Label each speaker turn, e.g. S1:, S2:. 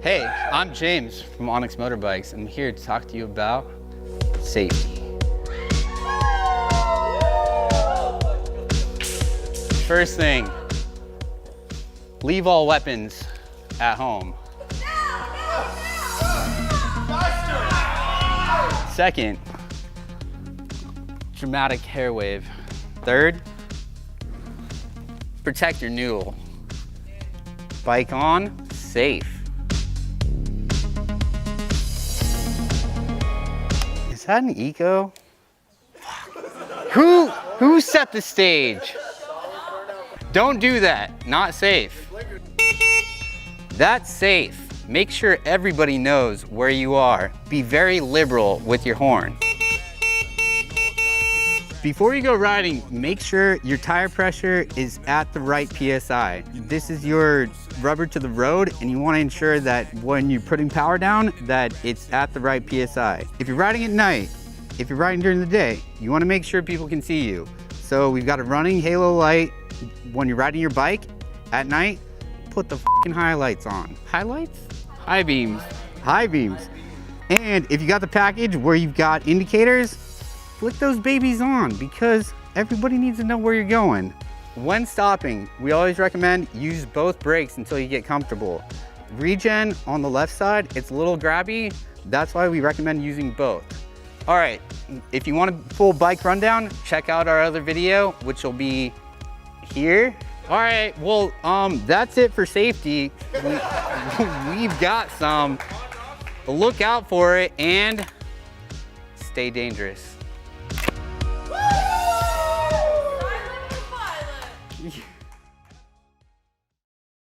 S1: Hey, I'm James from ONYX Motorbikes. I'm here to talk to you about safety. First thing, leave all weapons at home. Second, dramatic hair wave. Third, protect your noodle. Bike on, safe. Is that an eco? Who set the stage? Don't do that, not safe. That's safe. Make sure everybody knows where you are. Be very liberal with your horn. Before you go riding, make sure your tire pressure is at the right PSI. This is your rubber to the road, and you want to ensure that when you're putting power down, that it's at the right PSI. If you're riding at night, if you're riding during the day, you want to make sure people can see you. So we've got a running halo light. When you're riding your bike at night, put the fucking highlights on. Highlights? High beams. High beams. And if you got the package where you've got indicators, flick those babies on because everybody needs to know where you're going. When stopping, we always recommend use both brakes until you get comfortable. Regen on the left side, it's a little grabby. That's why we recommend using both. All right, if you want a full bike rundown, check out our other video, which will be here. All right, well, that's it for safety. We've got some. Look out for it and stay dangerous.